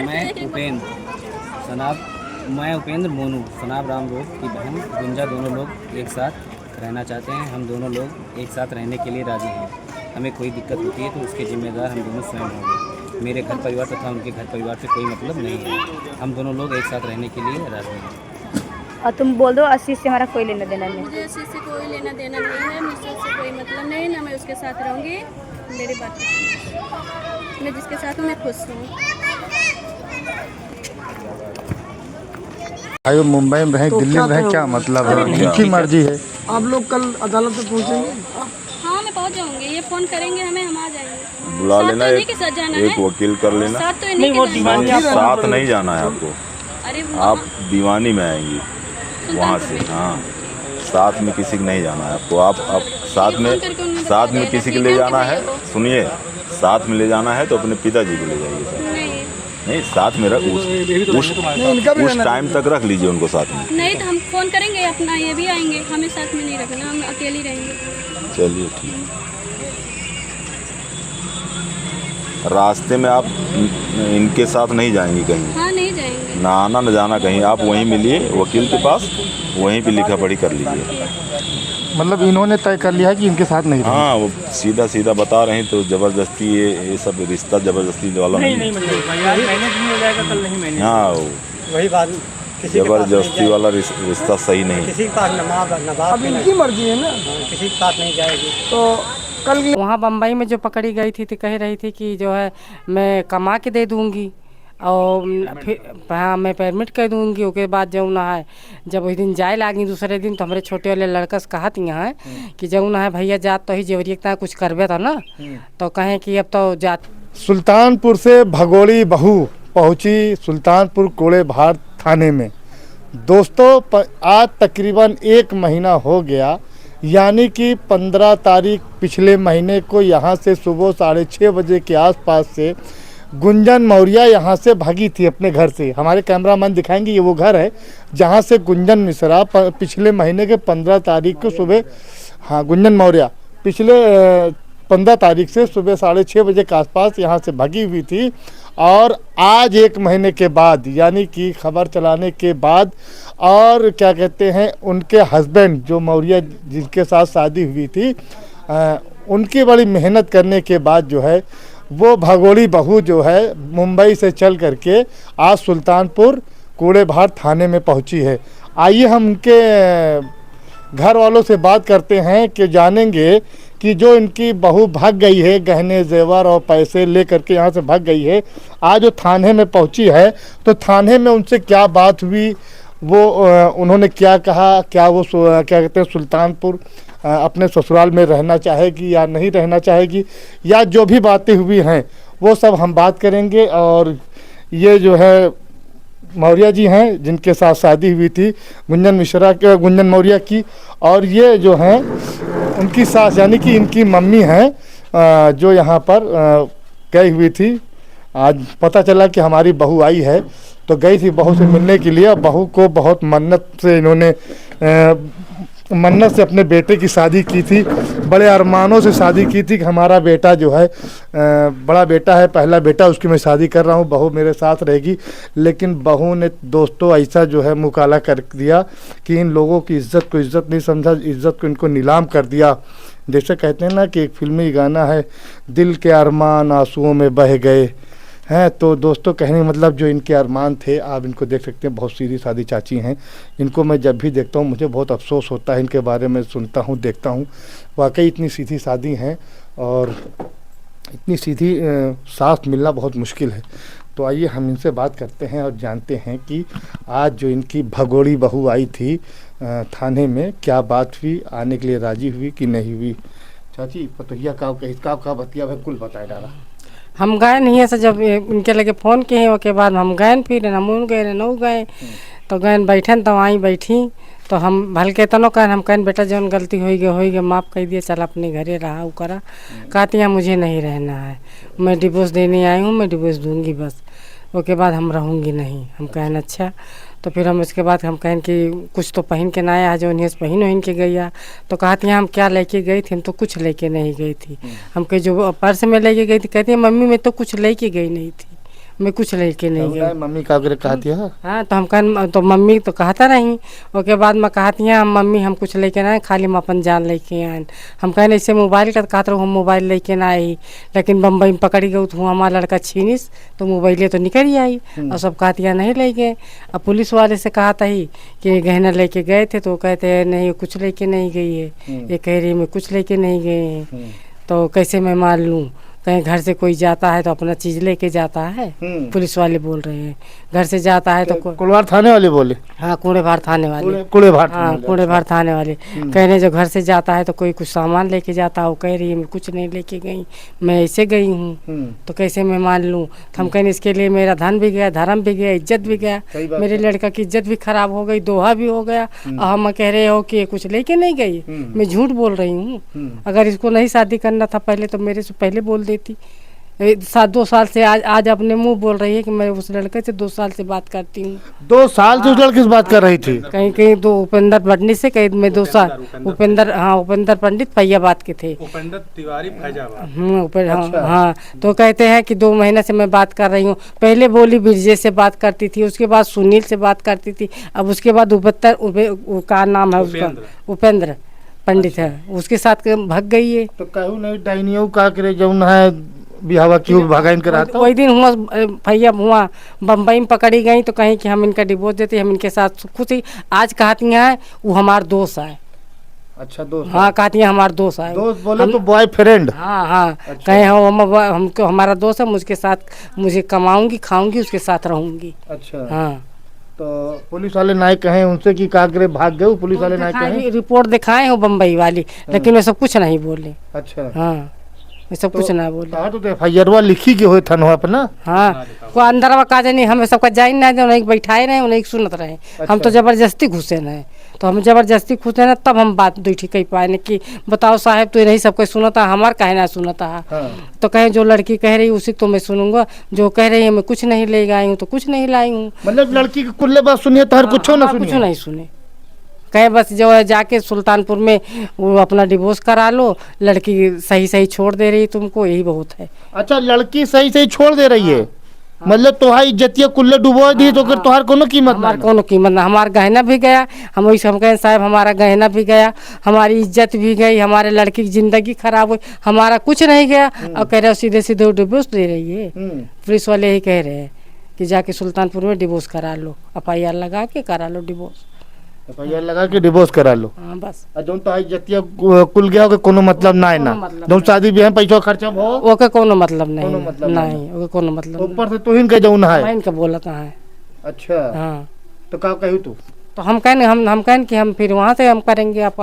मैं उपेंद्र मोनू सनाब राम रोड की बहन गुंजा दोनों लोग एक साथ रहना चाहते हैं। हम दोनों लोग एक साथ रहने के लिए राज़ी हैं। हमें कोई दिक्कत होती है तो उसके जिम्मेदार हम दोनों स्वयं होंगे। मेरे घर परिवार तथा उनके घर परिवार से कोई मतलब नहीं है। हम दोनों लोग एक साथ रहने के लिए राज़ी हैं। और तुम बोल दो आशीष से हमारा कोई लेना देना नहीं। मुझे आशीष से कोई लेना देना नहीं है। मुझसे उससे कोई मतलब नहीं, ना मैं उसके साथ रहूँगी। मेरी बात मैं जिसके साथ हूँ मैं खुश हूँ। भाई मुंबई में रहे, दिल्ली में रहे, क्या मतलब है? उनकी मर्जी है। आप लोग कल अदालत में पहुंचेंगे? हाँ मैं पहुँच जाऊँगी। ये फ़ोन करेंगे हमें, हम आ जाएंगे। बुला लेना, तो एक वकील कर लेना। साथ तो नहीं, वो दीवानी साथ नहीं जाना है आपको। अरे आप दीवानी में आएंगी वहाँ से। हाँ, साथ में किसी को नहीं जाना है आपको। आप साथ में किसी को ले जाना है, सुनिए, साथ में ले जाना है तो अपने पिताजी को ले जाइए। नहीं, साथ में उस टाइम तक रख लीजिए उनको साथ में। नहीं तो हम फ़ोन करेंगे अपना, ये भी आएंगे। हमें साथ में नहीं रखना, हम अकेले रहेंगे। चलिए ठीक। रास्ते में आप इनके साथ नहीं जाएंगी कहीं? हाँ नहीं जाएंगे। ना आना न जाना कहीं। आप वहीं मिलिए वकील के पास, वहीं पे लिखा पढ़ी कर लीजिए। मतलब इन्होंने तय कर लिया है कि इनके साथ नहीं रहेंगे। हाँ, वो सीधा सीधा बता रहे हैं तो ज़बरदस्ती ये सब रिश्ता ज़बरदस्ती वाला नहीं। हाँ, वही बात, ज़बरदस्ती वाला रिश्ता सही नहीं। किसी के पास नवाब अब इनकी मर्जी है ना, किसी के साथ नहीं जाएगी। तो कल वहाँ बम्बई में जो पकड़ी गई थी तो कह रही थी कि जो है मैं कमा के दे दूँगी और फिर हाँ मैं परमिट कर दूँगी। उसके बाद जो ना है जब उस दिन जाए लागी दूसरे दिन तो हमारे छोटे वाले लड़का से कहा थी यहाँ कि जो ना है भैया जात तो ही जरूरी कुछ करवे था ना, तो कहें कि अब तो जात। सुल्तानपुर से भगोड़ी बहू पहुंची सुल्तानपुर कोड़े भार थाने में। दोस्तों आज तकरीबन 1 महीना हो गया, यानी कि 15 तारीख पिछले महीने को यहाँ से सुबह 6:30 बजे के आसपास से गुंजन मौर्य यहाँ से भागी थी अपने घर से। हमारे कैमरामैन दिखाएंगे, ये वो घर है जहाँ से गुंजन मिश्रा पिछले महीने के 15 तारीख को सुबह, हाँ गुंजन मौर्य पिछले 15 तारीख से सुबह 6:30 बजे के आसपास यहाँ से भागी हुई थी। और आज 1 महीने के बाद, यानी कि खबर चलाने के बाद, और क्या कहते हैं उनके हस्बैंड जो मौर्य जिनके साथ शादी हुई थी, उनकी बड़ी मेहनत करने के बाद जो है वो भगोड़ी बहू जो है मुंबई से चल करके आज सुल्तानपुर कूड़े भार थाने में पहुंची है। आइए हम उनके घर वालों से बात करते हैं कि जानेंगे कि जो इनकी बहू भाग गई है, गहने जेवर और पैसे ले करके यहाँ से भाग गई है, आज वो थाने में पहुंची है तो थाने में उनसे क्या बात हुई, वो उन्होंने क्या कहा, क्या वो क्या कहते हैं सुल्तानपुर अपने ससुराल में रहना चाहेगी या नहीं रहना चाहेगी, या जो भी बातें हुई हैं वो सब हम बात करेंगे। और ये जो है मौर्य जी हैं जिनके साथ शादी हुई थी गुंजन मौर्य की, और ये जो हैं उनकी सास यानी कि इनकी मम्मी हैं जो यहाँ पर गई हुई थी। आज पता चला कि हमारी बहू आई है तो गई थी बहू से मिलने के लिए। बहू को बहुत मन्नत से इन्होंने मन्नत से अपने बेटे की शादी की थी, बड़े अरमानों से शादी की थी कि हमारा बेटा जो है बड़ा बेटा है, पहला बेटा, उसकी मैं शादी कर रहा हूँ, बहू मेरे साथ रहेगी। लेकिन बहू ने दोस्तों ऐसा जो है मुकाला कर दिया कि इन लोगों की इज्जत को इज्जत नहीं समझा, इज्जत को इनको नीलाम कर दिया। जैसे कहते हैं ना कि एक फिल्मी गाना है, दिल के अरमान आंसुओं में बह गए हैं। तो दोस्तों कहने मतलब जो इनके अरमान थे आप इनको देख सकते हैं, बहुत सीधी सादी चाची हैं। इनको मैं जब भी देखता हूँ मुझे बहुत अफसोस होता है, इनके बारे में सुनता हूँ देखता हूँ, वाकई इतनी सीधी सादी हैं और इतनी सीधी सास मिलना बहुत मुश्किल है। तो आइए हम इनसे बात करते हैं और जानते हैं कि आज जो इनकी भगोड़ी बहू आई थी थाने में क्या बात हुई, आने के लिए राजी हुई कि नहीं हुई। चाची पतोहिया का बतिया भाई कुल बताए डाला। हम गए नहीं है, जब इनके लगे फ़ोन किए उसके बाद हम गए, फिर हम गए न गए तो गए बैठन तो वहीं बैठी तो हम भलके तनो कह हम कहन बेटा जौन गलती हो गई माफ़ कर दिए, चल अपने घरे रहा वो करा। कहती है मुझे नहीं रहना है, मैं डिवोर्स देने आई हूँ, मैं डिवोर्स दूंगी बस, उसके बाद हम रहूँगी नहीं। हम कहन अच्छा। तो फिर हम उसके बाद हम कहन कि कुछ तो पहन के ना आया जो उन्हें पहन के गई। तो कहती हैं हम क्या लेके गई थी, हम तो कुछ लेके नहीं गई थी। हम कहे जो पर्स में लेके गई थी, कहती है मम्मी मैं तो कुछ लेके गई नहीं थी, मैं कुछ लेके नहीं गई। मम्मी का अगर कहती है हाँ तो हम कह तो मम्मी तो कहता नहीं, उसके बाद मैं कहती हैं हम मम्मी हम कुछ लेके ना आए, खाली हम अपन जान लेके आए। हम कहने ऐसे मोबाइल का कहते रहो हम मोबाइल लेके ना आई, लेकिन बम्बई में पकड़ी गई तो हमारा लड़का छीनिस तो मोबाइले तो निकल ही आई और सब कहतियाँ नहीं ले गए। अब पुलिस वाले से कहा था ही कि गहना लेके गए थे, तो वो कहते हैं नहीं कुछ लेके नहीं गई है, ये कह रही मैं कुछ लेके नहीं गए हैं। तो कैसे मैं मान लूँ, कहीं घर से कोई जाता है तो अपना चीज लेके जाता है। पुलिस वाले बोल रहे हैं घर से जाता है तो कुड़वार थाने वाले बोले, हाँ कूड़ेभार थाने वाले, कुड़ेभार हाँ कूड़ेभार थाने वाले कह रहे जो घर से जाता है तो कोई कुछ सामान लेके जाता है, वो कह रही है मैं कुछ नहीं लेके गई, मैं ऐसे गई हूँ तो कैसे मैं मान लूँ। तो हम कहें इसके लिए मेरा धन भी गया, धर्म भी गया, इज्जत भी गया, मेरे लड़का की इज्जत भी खराब हो गई, दोहा भी हो गया। और हम कह रहे हो कि कुछ लेके नहीं गई, मैं झूठ बोल रही हूँ। अगर इसको नहीं शादी करना था पहले तो मेरे से पहले बोल देती। 2 साल से आज अपने मुंह बोल रही है कि मैं उस लड़के से 2 साल से बात करती हूँ। 2 साल से उस लड़के से बात कर रही थी? कहीं दो उपेंद्र पंडित से, कहीं मैं 2 साल उपेंद्र पंडित फैजाबाद के थे, उपेंद्र तिवारी फैजाबाद। हाँ तो कहते हैं कि 2 महीने से मैं बात कर रही हूँ। पहले बोली बिरजे से बात करती थी, उसके बाद सुनील से बात करती थी, अब उसके बाद का नाम है उसका उपेंद्र पंडित है, उसके साथ भाग गई है। तो कहूँ नहीं डाइनियो का करे जौन है बिहावा क्यों भगाइन करा? वही दिन हुआ भैया हुआ बम्बई में पकड़ी गई तो कहीं कि हम इनका डिवोर्स देते, हम इनके साथ खुश ही। आज कहती हैं वो हमार दोस्त है। अच्छा दोस्त? हाँ कहती हैं हमार दोस्त है। दोस्त बोले तो बॉयफ्रेंड? हाँ अच्छा। कहे हमको हमारा दोस्त है, मुझके साथ मुझे कमाऊंगी खाऊंगी उसके साथ रहूंगी। अच्छा हाँ। तो पुलिस वाले नाय कहे उनसे कि का करे भाग गए? पुलिस वाले नाय कहे रिपोर्ट दिखाए हो बम्बई वाली, लेकिन वे सब कुछ नहीं बोले। अच्छा हाँ ये सब कुछ ना बोले। तो एफआईआर लिखी के हुए थन अपना? हाँ को अंदर का नहीं, हमें सबका जाइन ना उन्हें बैठाए रहे, उन्हें सुनत रहे। अच्छा। हम तो जबरदस्ती घुसे न, तो हम जबरदस्ती घुसे न तब हम बात दूठी कही पाए कि बताओ साहब तो नहीं सबको सुनता, हमार कहे ना सुनता है। हाँ। तो कहे जो लड़की कह रही उसी तो मैं सुनूंगा, जो कह रही है मैं कुछ नहीं ले आई हूँ तो कुछ नहीं लाई हूँ। मतलब लड़की की कुल्ले बात सुनिए तो हर कुछ नहीं सुने, कहे बस जो है जाके सुल्तानपुर में वो अपना डिवोर्स करा लो, लड़की सही छोड़ दे रही तुमको, यही बहुत है। अच्छा लड़की सही छोड़ दे रही है? मतलब तुम्हारी इज्जतिया कुल्ले डुबो दी तो फिर तुम्हार कोनो कीमत ना? कोनो कीमत ना, हमारा गहना भी गया। हम वही हम कहें साहब हमारा गहना भी गया, हमारी इज्जत भी गई, हमारे लड़की की जिंदगी खराब हुई, हमारा कुछ नहीं गया। और कह रहे हो सीधे डिवोर्स दे रही है। पुलिस वाले यही कह रहे हैं कि जाके सुल्तानपुर में डिवोर्स करा लो, FIR लगा के करा लो डिवोर्स, FIR लगा के डिवोर्स करा लो। हाँ बस। जौन तो इज्जतिया कुल गया के कोनो मतलब ना है ना, जौन शादी भी है पैसा खर्चा हो ओके कोनो मतलब नहीं, नहीं ओके कोनो मतलब। ऊपर से तू इनके जौन है इनका बोलता है। अच्छा हाँ तो का कहू तू? तो हम कहने कि हम फिर वहाँ से हम करेंगे आप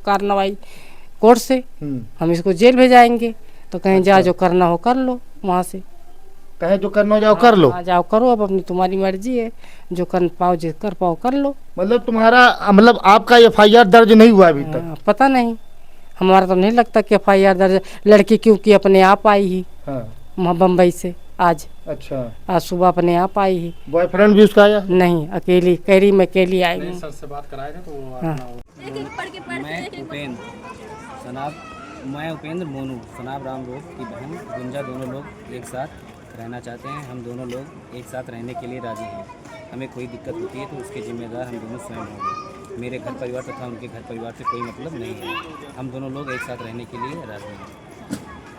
कार्रवाई कोर्ट से, हम इसको जेल भेजाएंगे। तो कहीं जा जो करना हो कर लो, वहाँ से कहे जो करना हो जाओ कर लो। जाओ करो, अब अपनी तुम्हारी मर्जी है, जो कर पाओ जो कर पाओ कर लो। मतलब तुम्हारा मतलब आपका FIR दर्ज नहीं हुआ अभी तक? पता नहीं, हमारा तो नहीं लगता कि FIR दर्ज। लड़की क्योंकि अपने आप आई ही वहाँ बम्बई से आज। अच्छा आज सुबह अपने आप आई ही। बॉयफ्रेंड भी उसका आया? नहीं अकेली, कह रही मैं अकेली आई हूँ। सर से बात कराए थे तो मैं उपेंद्र मोनू सनाब राम रोग की बहन गुंजा दोनों लोग एक साथ रहना चाहते हैं। हम दोनों लोग एक साथ रहने के लिए राजी हैं। हमें कोई दिक्कत होती है तो उसके जिम्मेदार हम दोनों स्वयं होंगे। मेरे घर परिवार तथा उनके घर परिवार से कोई मतलब नहीं है। हम दोनों लोग एक साथ रहने के लिए राजी हैं।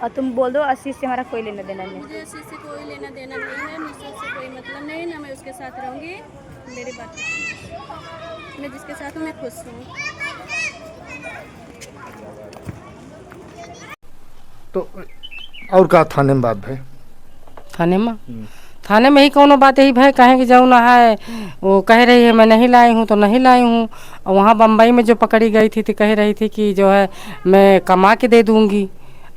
और तुम बोल दो आशीष से हमारा कोई लेना देना नहीं। मुझे आशीष से कोई लेना देना नहीं है, मुझसे उससे कोई मतलब नहीं, ना मैं उसके साथ रहूँगी। मेरी बात मैं जिसके साथ हूँ मैं खुश हूँ। तो और का थाने में बात भाई? थाने में ही कोनो बात यही भाई कहें कि जाऊँ ना है, वो कह रही है मैं नहीं लाई हूँ तो नहीं लाई हूँ। और वहाँ बम्बई में जो पकड़ी गई थी तो कह रही थी कि जो है मैं कमा के दे दूँगी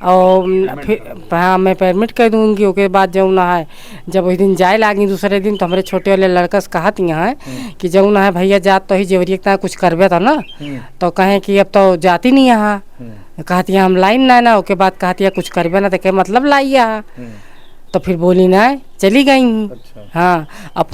और फिर हाँ मैं परमिट कर दूँगी। उसके बाद जाऊँ ना है, जब उस दिन जाए लागी दूसरे दिन तो हमारे छोटे वाले लड़का से कहा थी है कि जाऊँ ना है भैया जात तो ही जेवरी कुछ करबे था ना, तो कहें कि अब तो जाती नहीं यहाँ। कहती है हम लाइन ना उसके बाद कहती है कुछ करबे ना तो क्या मतलब लाई यहाँ। तो फिर बोली ना चली गई हूँ। अच्छा। हाँ, अब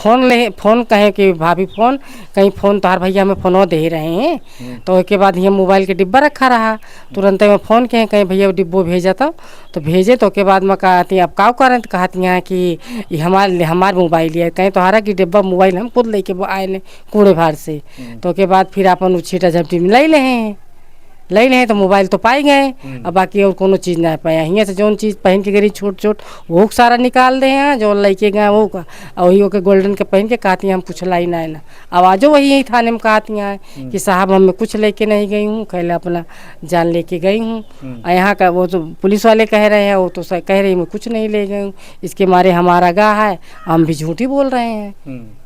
फोन कहे कि भाभी फोन कहीं फोन तोहार भैया हमें फोनो दे रहे हैं। तो उसके बाद ये मोबाइल के डिब्बा रखा रहा, तुरंत में फ़ोन कहें कहीं भैया डिब्बो भेजा तो भेजे। तो के बाद में कहती अब का करें, तो कहती हैं कि ये हमारे मोबाइल है। कहीं तोहरा की डिब्बा मोबाइल हम खुद लेके आए कूड़े भार से। तो के बाद फिर अपन छीटा झपटी में ले लें तो मोबाइल तो पाई गए। अब बाकी और कोनो चीज़ ना पाया। यहाँ से जौन चीज़ पहन के गई छोट वो सारा निकाल दे हैं, जो लेके गए वो का। और वही के गोल्डन के पहन के कहती हैं हम कुछ लाई ना ना। अब आजो वही यही थाने में कहती हैं कि साहब हम कुछ लेके नहीं गई हूँ, कहले अपना जान लेके गई हूँ। और यहाँ का वो तो पुलिस वाले कह रहे हैं, वो तो कह रही मैं कुछ नहीं ले गई हूँ, इसके मारे हमारा गाह है। हम भी झूठी बोल रहे हैं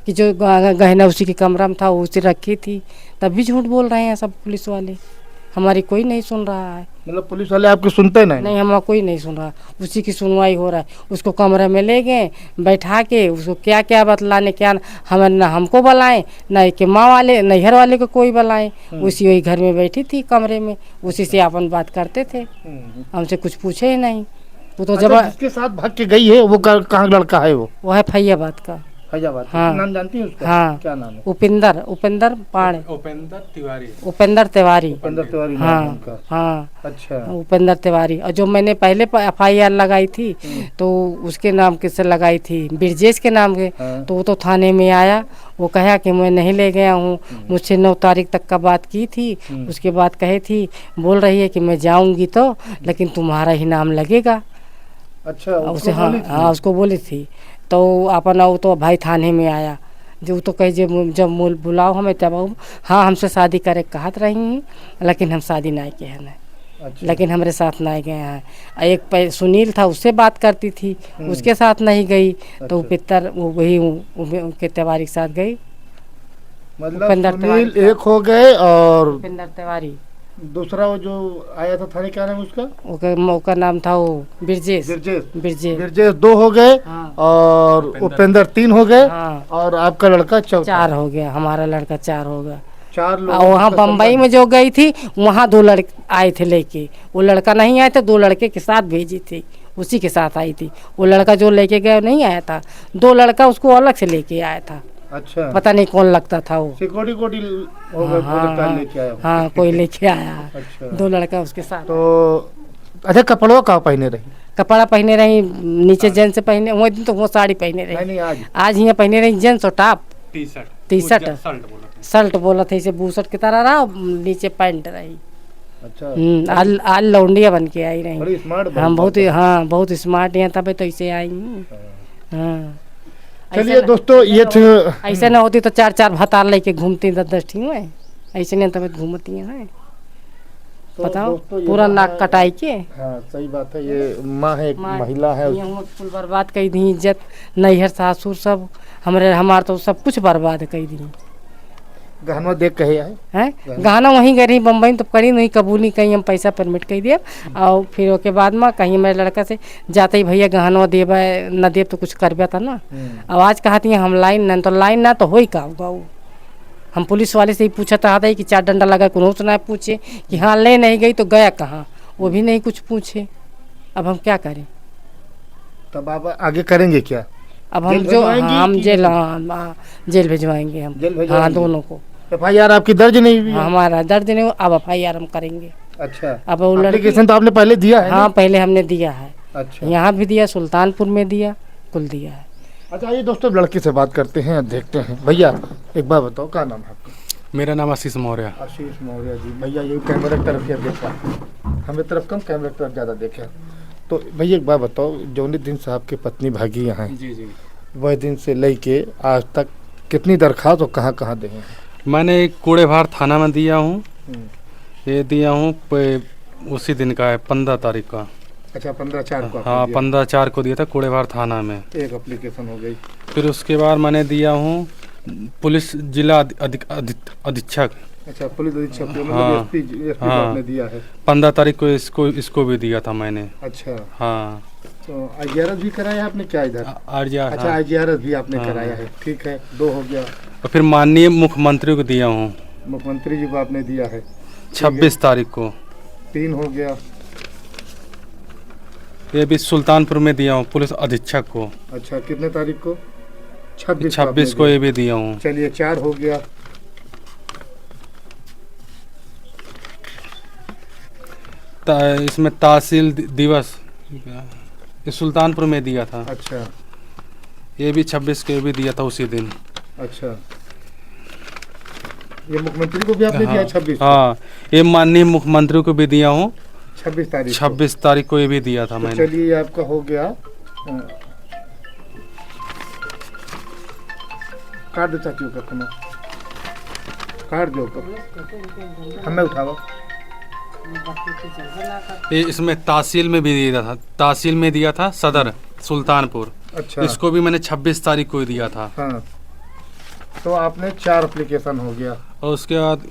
कि जो गहना उसी के कमरा में था वो उसे रखी थी, तब भी झूठ बोल रहे हैं सब पुलिस वाले। हमारी कोई नहीं सुन रहा है। मतलब पुलिस वाले आपकी सुनते नहीं? हमारा कोई नहीं सुन रहा, उसी की सुनवाई हो रहा है। उसको कमरे में ले गए बैठा के, उसको क्या क्या बतलाने, क्या न हमको बुलाएं न के माँ वाले नैहर वाले को कोई बुलाएं। उसी वही घर में बैठी थी कमरे में, उसी से अपन बात करते थे, हमसे कुछ पूछे ही नहीं। वो तो जब जिसके साथ भाग के गई है वो कहाँ लड़का है? वो है फैयाबाद का। फैजाबाद। हाँ। नाम जानती हैं उसका? हाँ। क्या नाम है? उपेंद्र पाणे। उपेंद्र तिवारी। उपेंद्र तिवारी। उपेंद्र तिवारी नाम हाँ उनका। हाँ। अच्छा। उपेंद्र तिवारी। और जो मैंने पहले FIR लगाई थी तो उसके नाम किससे लगाई थी, ब्रजेश के नाम के। तो वो तो थाने में आया, वो कहा कि मैं नहीं ले गया हूँ, मुझसे 9 तारीख तक का बात की थी। उसके बाद कहे थी, बोल रही है कि मैं जाऊँगी तो लेकिन तुम्हारा ही नाम लगेगा। अच्छा। उसे हाँ उसको बोली थी। तो अपन वो तो भाई थाने में आया, जो तो कहे जब बुलाओ हमें तब हाँ हमसे शादी करे कहत रही हैं, लेकिन हम शादी नहीं किए हैं। अच्छा। लेकिन हमारे साथ नहीं गए हैं। एक सुनील था उससे बात करती थी, उसके साथ नहीं गई। तो पितर वही उनके तिवारी के साथ गई। मतलब सुनील एक हो गए और उपेंद्र तिवारी दूसरा वो जो आया था थाने, क्या नाम उसका? उसका नाम था वो ब्रजेश। ब्रजेश 2 हो गए। हाँ। और उपेंद्र 3 हो गए। हाँ। और आपका लड़का 4 हो गया। हमारा लड़का 4 हो गया। 4 लोग। वहाँ बम्बई में जो गई थी वहाँ 2 लड़के आए थे लेके, वो लड़का नहीं आया था, 2 लड़के के साथ भेजी थी, उसी के साथ आई थी। वो लड़का जो लेके गया नहीं आया था, 2 लड़का उसको अलग से लेके आया था। अच्छा। पता नहीं कौन लगता था वो। सिक्योरिटी लेके आया। हाँ कोई लेके आया। अच्छा। 2 लड़का उसके साथ। तो अच्छा, कपड़ों का पहने रही? कपड़ा पहने रही नीचे जींस से पहने, वो दिन तो वो साड़ी पहने रही। नहीं, आज यहाँ पहने रही जींस और टॉप टी शर्ट शर्ट बोला था, इसे बूशर्ट की तरह रहा, नीचे पैंट रही। अच्छा। आज लौंडिया बन के आई रही। बड़ी स्मार्ट। हम बहुत स्मार्ट हैं, तब तो इसे आई हूँ। हाँ चलिए दोस्तों, ये ऐसे ना होती तो 4 भतार लेके घूमती 10 ठीक है, ऐसे नहीं तब घूमती हैं। तो बताओ पूरा नाक कटाई के। हाँ सही बात है। ये माँ है, एक महिला है। कुल बर्बाद कर दी, इज्जत नैहर सासुर सब हमारे तो सब कुछ बर्बाद कर दी। गहना देख कहे है गहना वहीं गए रही बम्बई तो करी नहीं, कबूली कहीं हम पैसा परमिट कर दिया। और फिर उसके बाद में कहीं मेरे लड़का से जाते ही भैया गहना देव न देव तो कुछ करबे था ना। आवाज़ कहती है हम लाइन न, तो लाइन ना तो हो ही का होगा। वो हम पुलिस वाले से ही पूछा था कि 4 डंडा लगा, कोनो से ना पूछे कि हाँ ले नहीं गई तो गया कहाँ, वो भी नहीं कुछ पूछे। अब हम क्या करें? तब आप आगे करेंगे क्या? अब हम जो हम जेल भिजवाएंगे हम। हाँ दोनों को। FIR आपकी दर्ज नहीं हुई? हमारा दर्ज नहीं, अब FIR हम करेंगे। अच्छा। अब वो एप्लीकेशन तो आपने पहले दिया है? हाँ पहले हमने दिया है। अच्छा। यहाँ भी दिया, सुल्तानपुर में दिया, कुल दिया है। अच्छा ये दोस्तों लड़की से बात करते हैं, देखते हैं। भैया एक बार बताओ, क्या नाम है आपका? मेरा नाम आशीष मौर्य। आशीष मौर्य जी। भैया ये कैमरे की तरफ या देखा, हमें तरफ कम, कैमरे की तरफ ज़्यादा देखा। तो भैया एक बार बताओ, जो दिन से आपकी पत्नी भागी यहाँ, जी वह दिन से लेके आज तक कितनी दरखास्त और कहाँ कहाँ दी हैं? मैंने कूड़ेभार थाना में दिया हूँ, ये दिया हूँ उसी दिन का है 15 तारीख का। अच्छा 15/4 को? हाँ 15/4 को दिया था कूड़ेभार थाना में। एक एप्लीकेशन हो गई। फिर उसके बाद मैंने दिया हूँ पुलिस जिला अधीक्षक। अच्छा पुलिस अधीक्षक। हाँ, एसपी हाँ, आपने दिया है। 15 तारीख को इसको भी दिया था मैंने। अच्छा। हाँ तो IGRS भी कराया आपने क्या इधर? अच्छा हाँ। IGRS भी आपने कराया है, ठीक है, 2 हो गया। और फिर माननीय मुख्यमंत्री को दिया हूँ, मुख्यमंत्री जी को आपने दिया है 26 तारीख को। 3 हो गया। ये भी सुल्तानपुर में दिया हूँ पुलिस अधीक्षक को। अच्छा, कितने तारीख को? 26 26 को ये भी दिया हूँ। चलिए 4 हो गया। इसमें तहसील दिवस ये सुल्तानपुर में दिया था। अच्छा, ये भी 26 को ये भी दिया था उसी दिन। अच्छा, ये मुख्यमंत्री को भी आपने दिया 26 को? हाँ, ये माननीय मुख्यमंत्री को भी दिया हूँ 26 तारीख 26 तारीख को ये भी दिया था तो मैंने। चलिए आपका हो गया। काट दो चाची का खाना, काट दो हमें उठाओ। ये इसमें तहसील में भी दिया था, तहसील में दिया था सदर सुल्तानपुर। अच्छा, इसको भी मैंने 26 तारीख को ही दिया था। हाँ, तो आपने 4 एप्लीकेशन हो गया। और उसके बाद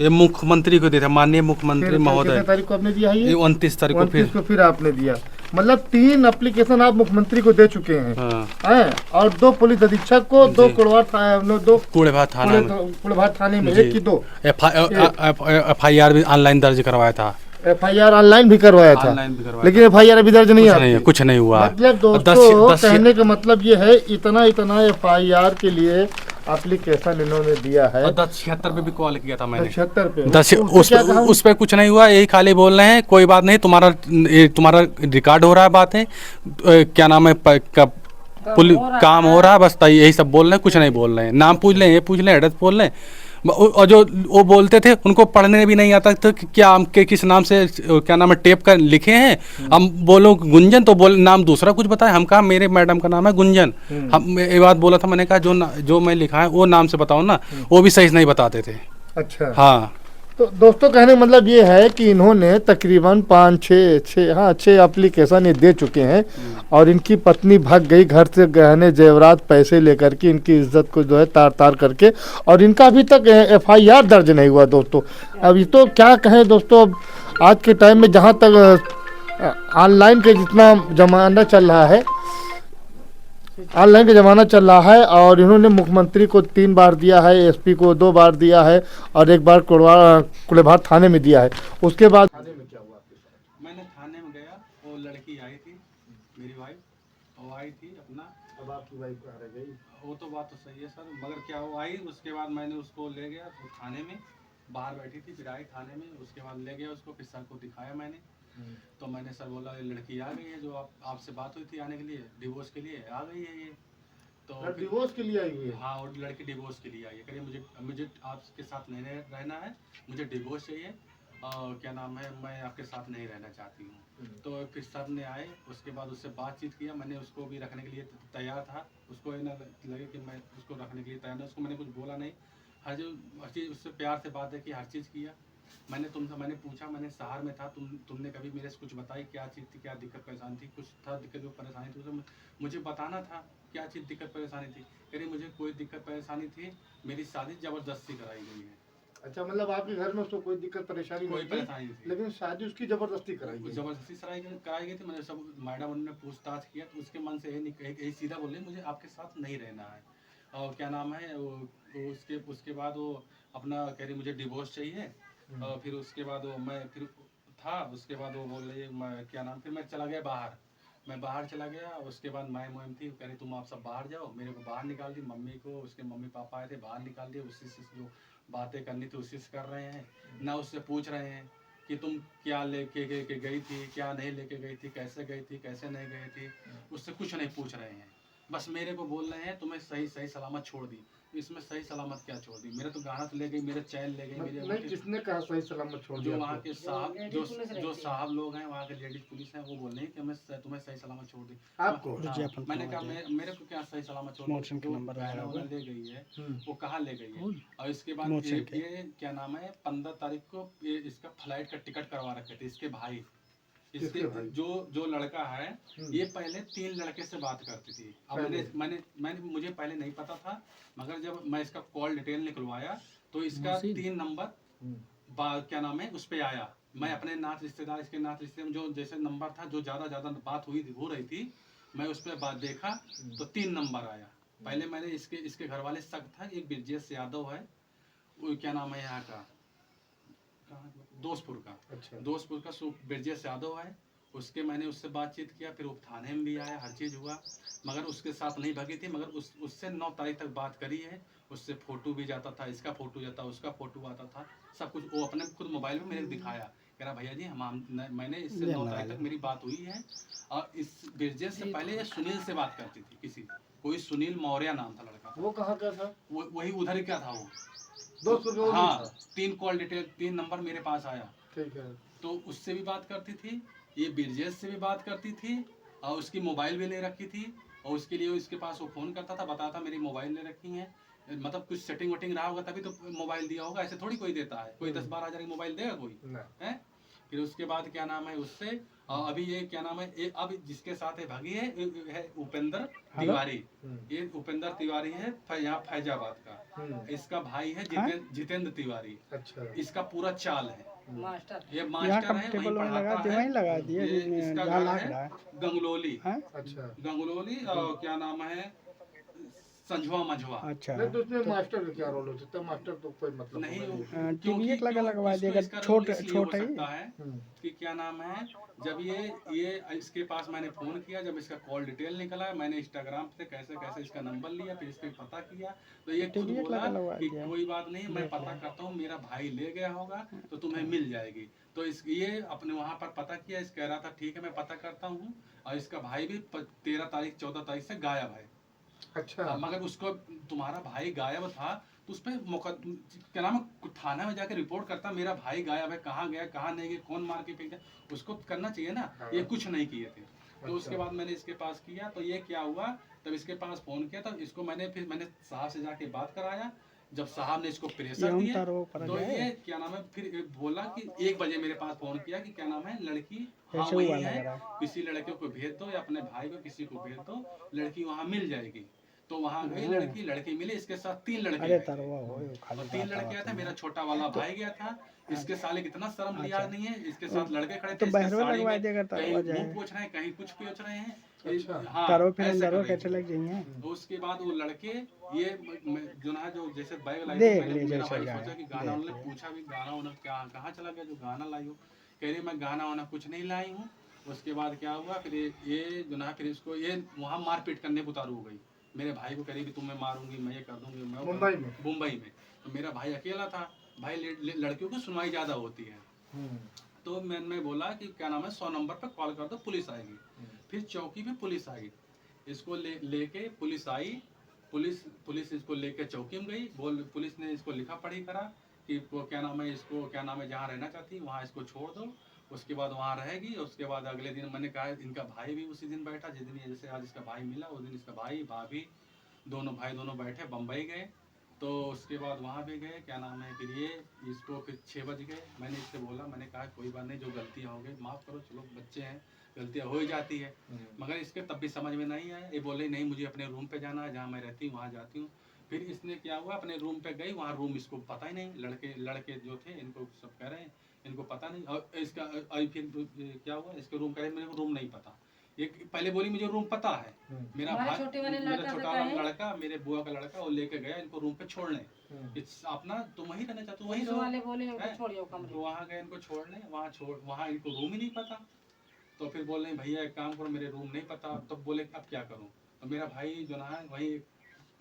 ये मुख्यमंत्री को दिया था, माननीय मुख्यमंत्री कितने महोदय। तारीख को आपने दिया है ये 29 तारीख को 29 को फिर आपने दिया। मतलब 3 एप्लीकेशन आप मुख्यमंत्री को दे चुके हैं। हाँ, हैं, और 2 पुलिस अधीक्षक को, 2 कूड़ेभार थाना में, कुड़भार थाने में, जी। एक की 2 FIR भी ऑनलाइन दर्ज करवाया था। FIR ऑनलाइन भी करवाया था, ऑनलाइन भी करवाया लेकिन FIR अभी दर्ज नहीं है। कुछ नहीं हुआ। मतलब दोस्तों कहने का मतलब ये है, इतना FIR के लिए एप्लीकेशन इन्होंने दिया है। 1076 पे भी कॉल किया था मैंने। 76 पे 10 उस पे कुछ नहीं हुआ, यही खाली बोल रहे हैं कोई बात नहीं, तुम्हारा रिकॉर्ड हो रहा है, बातें क्या नाम है काम हो रहा है, बस यही सब बोल रहे हैं, कुछ नहीं बोल रहे हैं। नाम पूछ लें, ये पूछ लें, एड्रेस बोल लें। और जो वो बोलते थे उनको पढ़ने भी नहीं आता था कि क्या हम के किस नाम से क्या नाम है टेप कर लिखे हैं। हम बोलो गुंजन तो बोल नाम दूसरा कुछ बताए। हम कहा मेरे मैडम का नाम है गुंजन। हम ये बात बोला था, मैंने कहा जो मैं लिखा है वो नाम से बताओ ना, वो भी सही नहीं बताते थे। अच्छा, हाँ, तो दोस्तों कहने का मतलब ये है कि इन्होंने तकरीबन 6 एप्लीकेशन ये दे चुके हैं। और इनकी पत्नी भाग गई घर से, गहने जेवरात पैसे लेकर के, इनकी इज्जत को जो है तार तार करके, और इनका अभी तक FIR दर्ज नहीं हुआ दोस्तों। अब ये तो क्या कहें दोस्तों, अब आज के टाइम में जहाँ तक ऑनलाइन के जितना ज़माना चल रहा है, ऑनलाइन का ज़माना चल रहा है, और इन्होंने मुख्यमंत्री को 3 बार दिया है, SP को 2 बार दिया है, और 1 बार कुड़ेभार थाने में दिया है। उसके बाद थाने में क्या हुआ आपके साथ? मैंने थाने में गया, वो लड़की आई थी, मेरी वाइफ, वो आई थी अपना। अब आपकी वाइफ कहाँ रह गई? वो तो बात तो सही है सर, मगर क्या वो आई, उसके बाद मैंने उसको ले गया तो थाने में, बाहर बैठी थी, फिर आई थाने में, उसके बाद ले गया उसको, फिर सर को दिखाया मैंने। तो मैंने सर बोला ये लड़की आ गई है जो आपसे बात हुई थी आने के लिए, डिवोर्स के लिए आ गई है ये। तो डिवोर्स के लिए आई हुई है? हाँ, और लड़की डिवोर्स के लिए आई है, करिए मुझे आपके साथ नहीं रहना है, मुझे डिवोर्स चाहिए, और क्या नाम है मैं आपके साथ नहीं रहना चाहती हूँ। तो फिर सर ने आए, उसके बाद उससे बातचीत किया, मैंने उसको भी रखने के लिए तैयार था, उसको ये ना लगे कि मैं उसको रखने के लिए तैयार नहीं, उसको मैंने कुछ बोला नहीं, हर चीज़ उससे प्यार से बात है कि हर चीज़ किया। मैंने पूछा, मैंने शहर में था, तुमने कभी मेरे से कुछ बताई क्या चीज़ थी, क्या दिक्कत परेशानी थी, कुछ था दिक्कत परेशानी थी, उसे मुझे बताना था क्या चीज़ दिक्कत परेशानी थी। कह रही मुझे कोई दिक्कत परेशानी थी, मेरी शादी ज़बरदस्ती कराई गई है। अच्छा, मतलब आपके घर में उसको कोई दिक्कत परेशानी कोई परेशानी नहीं थी, लेकिन शादी उसकी जबरदस्ती कराई गई? जबरदस्ती कराई गई थी। मैंने सब मैडम उन्होंने पूछताछ किया तो उसके मन से यही सीधा बोले मुझे आपके साथ नहीं रहना है, और क्या नाम है उसके बाद वो अपना कह रही मुझे डिवोर्स चाहिए। और फिर उसके बाद वो मैं फिर था, उसके बाद वो बोल रही मैं क्या नाम, फिर मैं चला गया बाहर, मैं बाहर चला गया। उसके बाद माई मोम थी, कह रही तुम आप सब बाहर जाओ, मेरे को बाहर निकाल दी, मम्मी को उसके मम्मी पापा आए थे बाहर निकाल दिए, उसी से जो बातें करनी थी उसी से कर रहे हैं ना, उससे पूछ रहे हैं कि तुम क्या लेके गई थी, क्या नहीं लेके गई थी, कैसे गई थी, कैसे नहीं गई थी, उससे कुछ नहीं पूछ रहे हैं। बस मेरे को बोल रहे हैं तुम्हें सही सलामत छोड़ दी। इसमें सही सलामत क्या छोड़ दी, मेरे तो गहना तो ले गई, मेरे चैन ले गई, मेरे नहीं, किसने कहा सही सलामत छोड़ दिया? जो वहाँ के साहब जो साहब लोग हैं, वहाँ के लेडीज पुलिस हैं, वो बोल रहे हैं कि मैं तुम्हें सही सलामत छोड़ दी। आपको? मैंने कहा मेरे को क्या सही सलामत छोड़ दी, गहना ले गई है वो कहाँ ले गई है। और इसके बाद ये क्या नाम है 15 तारीख को इसका फ्लाइट का टिकट करवा रखे थे इसके भाई। इसके जो लड़का है ये पहले 3 लड़के से बात करती थी। अब मैंने मुझे पहले नहीं पता था, मगर जब मैं इसका कॉल डिटेल निकलवाया तो इसका 3 नंबर क्या नाम है उस पे आया। मैं अपने नात रिश्तेदार इसके नात रिश्ते में जो जैसे नंबर था जो ज़्यादा बात हो रही थी, मैं उस पर बात देखा तो 3 नंबर आया। पहले मैंने इसके घर वाले शक था, एक ब्रजेश यादव है, वो क्या नाम है यहाँ का दोस्तपुर का। अच्छा। दोस्तपुर का ब्रजेश यादव है, उसके मैंने उससे बातचीत किया, फिर वो थाने में भी आया, हर चीज़ हुआ, मगर उसके साथ नहीं भगी थी। मगर उससे 9 तारीख तक बात करी है, उससे फ़ोटो भी जाता था, इसका फ़ोटो जाता, उसका फ़ोटो आता था, सब कुछ वो अपने खुद मोबाइल में मेरे दिखाया। कह रहा भैया जी मैंने इससे 9 तारीख तक मेरी बात हुई है, और इस ब्रिजेश से पहले ये सुनील से बात करती थी, किसी कोई सुनील मौर्य नाम था लड़का। वो कहाँ का था? वही उधर क्या था वो। 200 हाँ, 3 कॉल डिटेल, 3 नंबर मेरे पास आया। ठीक है। तो उससे भी बात करती थी, ये ब्रिजेश से भी बात करती थी, और उसकी मोबाइल भी ले रखी थी, और उसके लिए उसके पास वो फ़ोन करता था, बताता मेरी मोबाइल ले रखी है, मतलब कुछ सेटिंग वेटिंग रहा होगा तभी तो मोबाइल दिया होगा, ऐसे थोड़ी कोई देता है, कोई 10-12 हज़ार की मोबाइल देगा कोई है। फिर उसके बाद क्या नाम है उससे, अभी ये क्या नाम है, ये अब जिसके साथ है भागी है उपेंद्र तिवारी। ये उपेंद्र तिवारी है यहाँ फैजाबाद का, इसका भाई है जितेंद्र तिवारी। अच्छा। इसका पूरा चाल है, ये मास्टर है, वहीं पढ़ाता है, लगा दिए। इसका घर है गंगलोली। अच्छा। गंगलोली, और क्या नाम है संझवा मझवा। अच्छा। नहीं तो उसमें मास्टर का क्या रोल होता है? तो मास्टर तो कोई मतलब नहीं, टीवी एक लगवा दिया छोटा छोटा है कि क्या नाम है, जब ये इसके पास मैंने फ़ोन किया, जब इसका कॉल डिटेल निकला, मैंने इंस्टाग्राम से कैसे कैसे इसका नंबर लिया, फिर इसके पता किया, तो ये खुद बोला कि कोई बात नहीं, मैं पता करता हूँ, मेरा भाई ले गया होगा तो तुम्हें मिल जाएगी। तो ये अपने वहाँ पर पता किया, इस कह रहा था ठीक है मैं पता करता हूँ, और इसका भाई भी 13 तारीख 14 तारीख से गायब है। अच्छा। मगर उसको तुम्हारा भाई गायब था तो उस पर क्या नाम है थाना में जाके रिपोर्ट करता, मेरा भाई गायब है, कहाँ गया कहाँ नहीं गया, कौन मार के फेंक दिया, उसको करना चाहिए ना। हाँ। ये कुछ नहीं किए थे। तो उसके बाद मैंने इसके पास किया, तो ये क्या हुआ, तब इसके पास फ़ोन किया, तो इसको मैंने साहब से जाके बात कराया। जब साहब ने इसको प्रेशर दिया तो ये क्या नाम है, फिर बोला कि 1 बजे मेरे पास फ़ोन किया कि क्या नाम है लड़की हाँ वही है, किसी लड़के को भेज दो या अपने भाई को किसी को भेज दो, लड़की वहाँ मिल जाएगी। तो वहाँ गई लड़की मिली, इसके साथ 3 लड़के गए थे, और 3 लड़के आए थे, मेरा छोटा वाला भाई गया था, इसके साले कितना शर्म लिया नहीं है, इसके साथ लड़के खड़े थे, इसके साड़ी में कहीं मुंह पोंछ रहे हैं, कहीं कुछ पोंछ रहे हैं। हाँ, कैसे लग जाएंगे। तो उसके बाद वो लड़के ये जो ना जो जैसे बैग लाई, मेरा भाई सोचा कि गाना उन्होंने पूछा भी, गाना उन्होंने क्या कहाँ चला गया जो गाना लाई हो, कह रही मैं गाना वाना कुछ नहीं लाई हूँ। उसके बाद क्या हुआ, फिर ये जो ना फिर इसको ये वहाँ मारपीट करने उतारू हो गई, मेरे भाई को कह तुम्हें मारूंगी, मैं ये कर दूंगी, मैं मुंबई में। तो मेरा भाई अकेला था, भाई लड़कियों को सुनवाई ज़्यादा होती है, तो मैंने बोला कि क्या नाम है 100 नंबर पर कॉल कर दो, पुलिस आएगी। फिर चौकी पे पुलिस आई, इसको लेके पुलिस आई, पुलिस इसको लेके चौकी में गई, पुलिस ने इसको लिखा पढ़ी करा कि क्या नाम है, इसको क्या नाम है जहाँ रहना चाहती वहाँ इसको छोड़ दो, उसके बाद वहाँ रहेगी। उसके बाद अगले दिन मैंने कहा, इनका भाई भी उसी दिन बैठा जिस दिन जैसे आज इसका भाई मिला, उस दिन इसका भाई भाभी दोनों बैठे बम्बई गए। तो उसके बाद वहाँ भी गए, क्या नाम है, फिर ये इसको फिर 6 बज गए, मैंने इससे बोला, मैंने कहा कोई बात नहीं, जो गलतियाँ हो गई माफ़ करो, चलो बच्चे हैं, गलतियाँ हो ही जाती है। मगर इसके तब भी समझ में नहीं आया, ये बोले नहीं मुझे अपने रूम पे जाना है, जहाँ मैं रहती हूँ वहाँ जाती हूँ। फिर इसने क्या हुआ, अपने रूम पे गई, वहाँ रूम इसको पता ही नहीं, लड़के जो थे इनको सब कह रहे हैं इनको पता नहीं, और इसका फिर क्या हुआ, इसके रूम कह रहे मेरे को रूम नहीं पता। ये पहले बोली मुझे रूम पता है, मेरा छोटा वाला लड़का मेरे बुआ का लड़का वो लेके गया इनको रूम पे छोड़ने, अपना तुम वहीं रहना चाहते हो वहीं रहो, तो वहाँ गए इनको छोड़ने, वहाँ इनको रूम ही नहीं पता। तो फिर बोल रहे भैया एक काम करो, मेरे रूम नहीं पता। तो बोले अब क्या करूँ, तो मेरा भाई जो ना है वही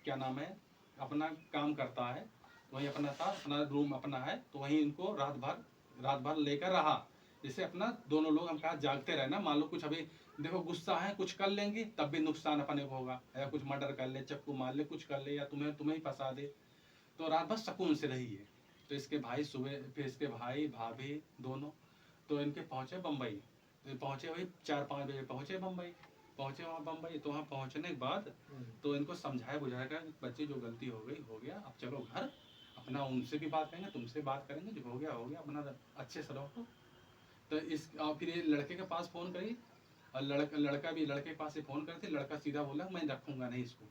क्या नाम है अपना काम करता है, वही अपना था, अपना रूम अपना है, तो वहीं इनको रात भर लेकर रहा, जैसे अपना दोनों लोग हम कहा जागते रहे ना, मान लो कुछ अभी देखो गुस्सा है कुछ कर लेंगे तब भी नुकसान अपने को होगा, या कुछ मर्डर कर ले, चक्कू मार ले, कुछ कर ले, या तुम्हें ही फंसा दे, तो रात भर सुकून से रही है। तो इसके भाई सुबह, फिर इसके भाई भाभी दोनों तो इनके पहुँचे बम्बई, पहुँचे वही 4-5 बजे पहुँचे पहुँचे वहाँ बम्बई। तो वहाँ पहुँचने के बाद तो इनको समझाया बुझाया, बच्चे जो गलती हो गई हो गया, अब चलो घर, अपना उनसे भी बात करेंगे तुमसे बात करेंगे, जो हो गया अपना अच्छे से रहो। तो फिर ये लड़के के पास फ़ोन करी, और लड़का भी लड़के के पास से फ़ोन करते, लड़का सीधा बोला मैं रखूँगा नहीं इसको,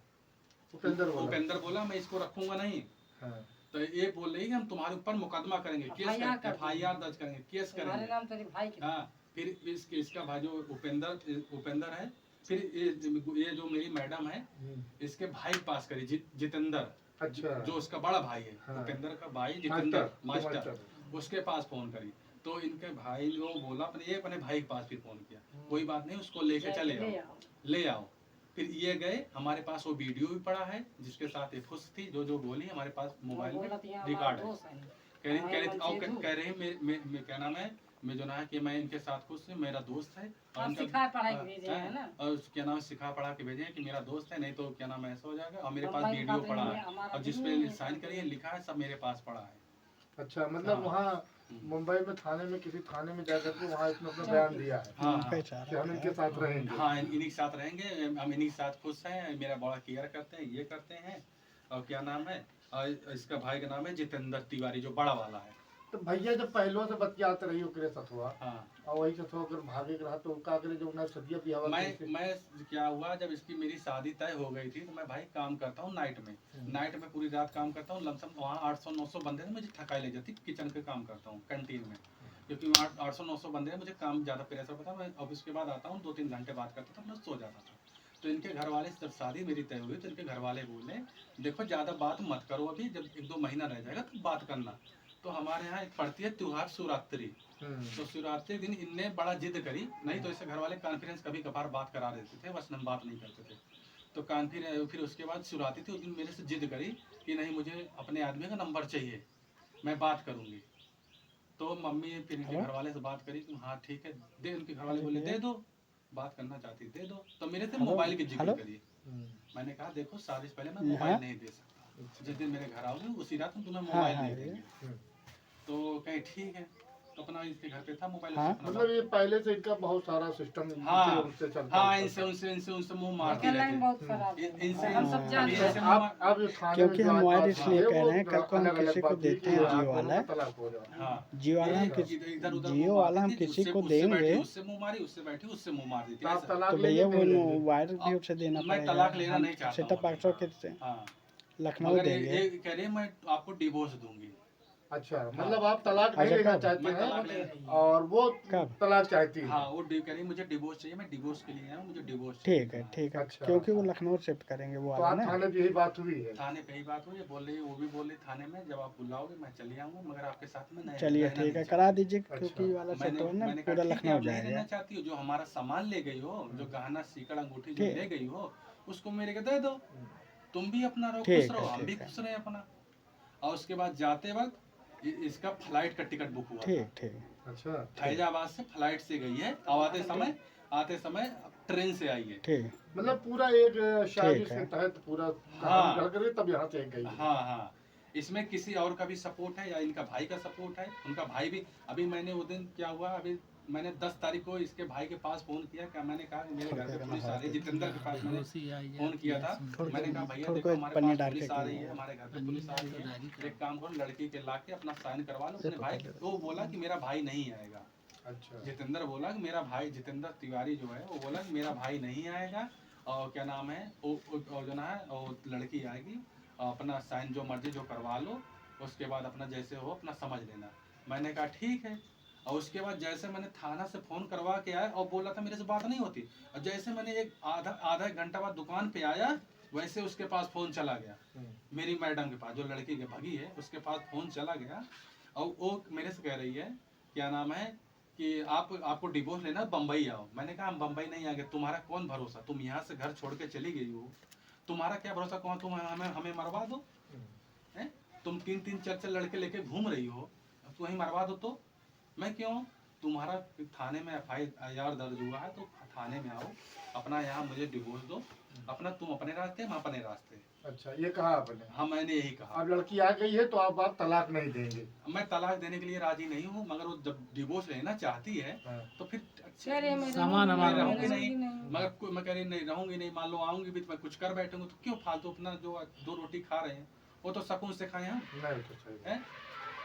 उपेंद्र बोला मैं इसको रखूँगा नहीं। हाँ। तो ये बोल रही है हम तुम्हारे ऊपर मुकदमा करेंगे, FIR दर्ज करेंगे, केस करेंगे। हाँ, फिर इसका भाई जो उपेंद्र है, फिर ये जो मेरी मैडम है इसके भाई के पास करी जितेंद्र, अच्छा, जो उसका बड़ा भाई है। हाँ। उपेंद्र का भाई जितेंद्र मास्टर, उसके पास फ़ोन करी, तो इनके भाई को बोला अपने भाई के पास फिर फ़ोन किया, कोई बात नहीं, उसको लेके चले आओ, ले आओ। फिर ये गए, हमारे पास वो वीडियो भी पड़ा है जिसके साथ ये खुश थी, जो बोली हमारे पास मोबाइल में रिकॉर्ड है। कह रही क्या नाम है, मैं जो ना है कि मैं इनके साथ खुश हूँ, मेरा दोस्त है, और क्या नाम है, सिखा पढ़ा के भेजे कि मेरा दोस्त है, नहीं तो क्या नाम है ऐसा हो जाएगा। और मेरे पास वीडियो पड़ा है, और जिसपे साइन करिए लिखा है, सब मेरे पास पड़ा है। अच्छा, मतलब वहाँ मुंबई में थाने में किसी थाने में जाकर के वहाँ इसने अपना बयान दिया है कि हम इनके साथ रहेंगे। हाँ, इन्हीं के साथ रहेंगे, हम इन्हीं के साथ खुश हैं, मेरा बड़ा केयर करते हैं, ये करते हैं। और क्या नाम है, और इसका भाई का नाम है जितेंद्र तिवारी, जो बड़ा वाला है। तो भैया जब पहले से बतियात रही ओकरे साथ हुआ, हाँ, और वही साथ अगर भागे के रहा तो का करे जो ना सदिया बियाह मैं क्या हुआ, जब इसकी मेरी शादी तय हो गई थी, तो मैं भाई काम करता हूँ नाइट में पूरी रात काम करता हूँ। लमसम वहाँ 800-900 बंदे ने मुझे थकाई ले जाती, किचन के काम करता हूँ कैंटीन में, क्योंकि वहाँ 800-900 बंदे हैं, मुझे काम ज़्यादा प्रेशर पता। मैं ऑफिस के बाद आता हूँ, 2-3 घंटे बात करता था, मैं सो जाता था। तो इनके घर वाले, जब शादी मेरी तय हुई तो इनके घर वाले बोले, देखो ज़्यादा बात मत करो, अभी जब 1-2 महीना रह जाएगा तो बात करना। तो हमारे यहाँ एक पड़ती है त्योहार शिवरात्रि, तो शिवरात्रि दिन इनने बड़ा जिद करी, नहीं तो ऐसे घर वाले कॉन्फ्रेंस कभी कभार बात करा देते थे, बस हम बात नहीं करते थे। तो फिर उसके बाद शिवरात्रि थी, उस दिन मेरे से जिद करी कि नहीं, मुझे अपने आदमी का नंबर चाहिए, मैं बात करूँगी। तो मम्मी फिर इनके घर वाले से बात करी कि हाँ ठीक है दे, उनके घर वाले बोले दे दो, बात करना चाहती दे दो। तो मेरे से मोबाइल की जिक्र करी, मैंने कहा देखो शादी से पहले मैं मोबाइल नहीं दे सकता, जिस दिन मेरे घर आओगे उसी रात हम तुम्हें मोबाइल नहीं देंगे। तो कहीं ठीक है, तो अपना इसके घर पे था मोबाइल। मतलब ये पहले से इनका बहुत सारा सिस्टम उनसे चलता है। इनसे मुंह मारते रहते, क्योंकि हम मोबाइल इसलिए कह रहे हैं, कल को हम किसी को देते हैं जियो वाला, जियो वाला हम किसी को देंगे, उससे मुंह मारी, उससे बैठी, उससे मुंह मार देती। तो भैया वो मोबाइल भी उसे देना मैं तलाक लेना नहीं चाहता, सेटअप बॉक्स के लखनऊ देंगे। कह रहे मैं आपको डिवोर्स दूंगी। अच्छा, मतलब आप तलाक नहीं लेना चाहते हैं और वो तलाक चाहती है। हाँ, वो कह रही मुझे डिवोर्स चाहिए, मैं डिवोर्स के लिए आया हूँ, मुझे डिवोर्स। ठीक है ठीक है, क्योंकि वो लखनऊ शिफ्ट करेंगे वो तो वाला। थाने पे यही बात हुई है? थाने पे ही बात हुई है, बोल रही वो भी बोल रही थाने में, जब आप बुलाओगे मैं चली आऊंगा, मगर आपके साथ में नहीं। चलिए ठीक है, करा दीजिए, क्योंकि वाला सेक्टर ना पूरा लखनऊ जाएगा। रहना चाहती हो, जो हमारा सामान ले गई हो, जो गहना सीकड़ अंगूठी जो ले गई हो, उसको मेरे को दे दो, तुम भी अपना रहो, खुश रहो, हम भी खुश रहे अपना। और उसके बाद जाते वक्त इसका फ्लाइट का टिकट बुक हुआ। ठीक। अच्छा, फैजाबाद से फ्लाइट से गई है, आते समय ट्रेन से आई है। ठीक, मतलब पूरा एक शादी के तहत पूरा तब यहाँ से गई। हाँ, इसमें किसी और का भी सपोर्ट है या इनका भाई का सपोर्ट है, उनका भाई भी। अभी मैंने वो दिन क्या हुआ, अभी मैंने 10 तारीख को इसके भाई के पास फोन किया, क्या मैंने कहा मेरे घर पे पुलिस आ रही है, जितेंद्र के पास मैंने फोन किया था। मैंने कहा भैया देखो हमारे पास पुलिस आ रही है, हमारे घर पे पुलिस आ रही है, एक काम करो लड़की के लाके अपना साइन करवा लो अपने भाई। तो बोला कि मेरा भाई नहीं आएगा। अच्छा, जितेंद्र बोला कि मेरा भाई, जितेंद्र तिवारी जो है वो बोला कि मेरा भाई नहीं आएगा, और क्या नाम है और जो ना है वो लड़की आएगी, अपना साइन जो मर्जी जो करवा लो, उसके बाद अपना जैसे हो अपना समझ लेना। मैंने कहा ठीक है। और उसके बाद जैसे मैंने थाना से फ़ोन करवा के आया और बोला था मेरे से बात नहीं होती, और जैसे मैंने एक आधा एक घंटा बाद दुकान पे आया, वैसे उसके पास फ़ोन चला गया, मेरी मैडम के पास, जो लड़की के भगी है उसके पास फ़ोन चला गया। और वो मेरे से कह रही है क्या नाम है कि आपको डिवोर्स लेना, बम्बई आओ। मैंने कहा हम बम्बई नहीं आएंगे, तुम्हारा कौन भरोसा, तुम यहाँ से घर छोड़ के चली गई हो, तुम्हारा क्या भरोसा, कौन तुम हमें मरवा दो, तुम 3-4 लड़के लेके घूम रही हो, तो वहीं मरवा दो। तो मैं क्यों, तुम्हारा थाने में FIR दर्ज हुआ है, तो थाने में आओ, अपना यहाँ मुझे डिवोर्स दो, अपना तुम अपने रास्ते, हम अपने रास्ते। अच्छा, ये कहा आपने? हाँ, मैंने यही कहा। अब लड़की आ गई है तो आप तलाक नहीं देंगे? मैं तलाक देने के लिए राजी नहीं हूँ, मगर वो जब डिवोर्स लेना चाहती है तो फिर सामान रहूंगी नहीं, मगर मैं कह रही नहीं रहूंगी नहीं, मान लो आऊंगी भी तो मैं कुछ कर बैठूंगी, तो क्यों फालतू अपना जो 2 रोटी खा रहे हैं वो तो सुकून से खाए हम। नहीं तो सही है।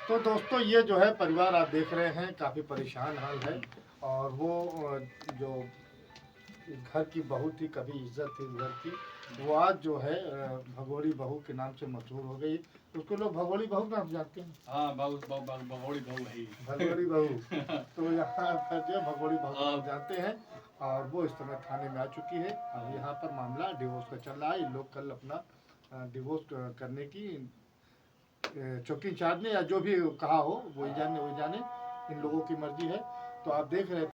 तो दोस्तों ये जो है परिवार आप देख रहे हैं काफ़ी परेशान हाल है, और वो जो घर की बहू थी, कभी इज्जत थी घर की, वो आज जो है भगोड़ी बहू के नाम से मशहूर हो गई। उसको लोग भगोड़ी बहू नाम जानते हैं। हाँ, भगोड़ी बहू है, भगोड़ी बहू। तो यहाँ पर जो भगोड़ी बहू नाम जानते हैं, और वो इस समय थाने में आ चुकी है। अब यहाँ पर मामला डिवोर्स का चल रहा है। लोग कल अपना डिवोर्स करने की चौकी इंचार्ज ने या जो भी कहा हो वो जाने इन लोगों की मर्जी है। तो आप देख रहे